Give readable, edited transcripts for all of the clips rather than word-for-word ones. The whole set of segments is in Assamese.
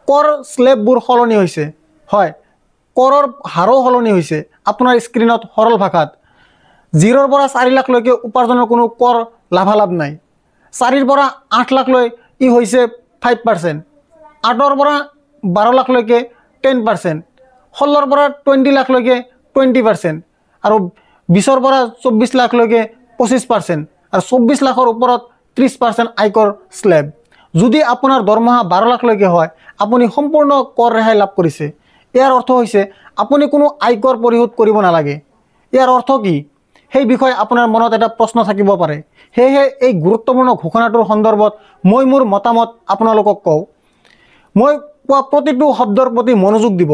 কৰ স্লেববোৰ সলনি হৈছে হয় কৰৰ হাৰো সলনি হৈছে আপোনাৰ স্ক্ৰীনত সৰল ভাষাত 0ৰ পৰা 4 লাখলৈকে উপাৰ্জনৰ কোনো কৰ লাভালাভ নাই 4ৰ পৰা 8 লাখলৈ ই হৈছে 5%, 8ৰ পৰা 12 লাখলৈকে 10%, 16ৰ পৰা 20 লাখলৈকে 20% আৰু 20ৰ পৰা 24 লাখলৈকে 25% আৰু 24 লাখৰ ওপৰত 30% আয়কৰ স্লেব যদি আপোনাৰ দৰমহা 12 লাখলৈকে হয় আপুনি সম্পূৰ্ণ কৰ ৰেহাই লাভ কৰিছে ইয়াৰ অৰ্থ হৈছে আপুনি কোনো আয়কৰ পৰিশোধ কৰিব নালাগে ইয়াৰ অৰ্থ কি সেই বিষয়ে আপোনাৰ মনত এটা প্ৰশ্ন থাকিব পাৰে হেহে এই গুৰুত্বপূৰ্ণ ঘোষণাটোৰ সন্দৰ্ভত মই মোৰ মতামত আপোনালোকক কওঁ মই কোৱা প্ৰতিটো শব্দৰ প্ৰতি মনোযোগ দিব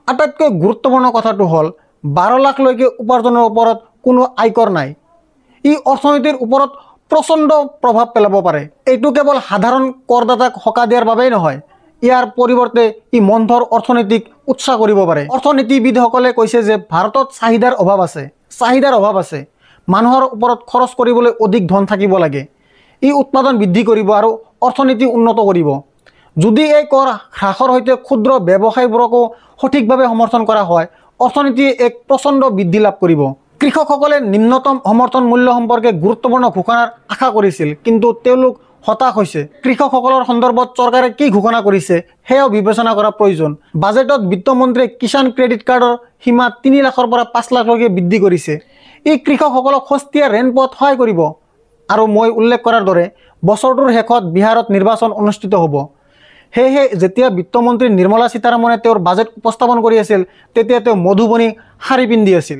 আটাইতকৈ গুৰুত্বপূৰ্ণ কথাটো হ'ল 12 লাখলৈকে উপাৰ্জনৰ ওপৰত কোনো আয়কৰ নাই ই অৰ্থনীতিৰ ওপৰত প্ৰচণ্ড প্ৰভাৱ পেলাব পাৰে এইটো কেৱল সাধাৰণ কৰদাতাক হকা দিয়াৰ বাবেই নহয় ইয়াৰ পৰিৱৰ্তে ই মন্থৰ অৰ্থনীতিক উৎসাহ কৰিব পাৰে অৰ্থনীতিবিদসকলে কৈছে যে ভাৰতত চাহিদাৰ অভাৱ আছে মানুহৰ ওপৰত খৰচ কৰিবলৈ অধিক ধন থাকিব লাগে ই উৎপাদন বৃদ্ধি কৰিব আৰু অৰ্থনীতি উন্নত কৰিব যদি এই কৰ হ্ৰাসৰ সৈতে ক্ষুদ্ৰ ব্যৱসায়বোৰকো সঠিকভাৱে সমৰ্থন কৰা হয় অৰ্থনীতিয়ে এক প্ৰচণ্ড বৃদ্ধি লাভ কৰিব কৃষকসকলে নিম্নতম সমৰ্থন মূল্য সম্পৰ্কে গুৰুত্বপূৰ্ণ ঘোষণাৰ আশা কৰিছিল কিন্তু তেওঁলোক হতাশ হৈছে কৃষকসকলৰ সন্দৰ্ভত চৰকাৰে কি ঘোষণা কৰিছে সেয়াও বিবেচনা কৰা প্ৰয়োজন বাজেটত বিত্তমন্ত্ৰীয়ে কিষাণ ক্ৰেডিট কাৰ্ডৰ সীমা 3 লাখৰ পৰা 5 লাখলৈকে বৃদ্ধি কৰিছে ই কৃষকসকলক সস্তীয়া ঋণ পোৱাত সহায় কৰিব আৰু মই উল্লেখ কৰাৰ দৰে বছৰটোৰ শেষত বিহাৰত নিৰ্বাচন অনুষ্ঠিত হ'ব হেহে যেতিয়া বিত্তমন্ত্ৰী নিৰ্মলা সীতাৰামনে তেওঁৰ বাজেট উপস্থাপন কৰি আছিল তেতিয়া তেওঁ মধুবনী শাৰী পিন্ধি আছিল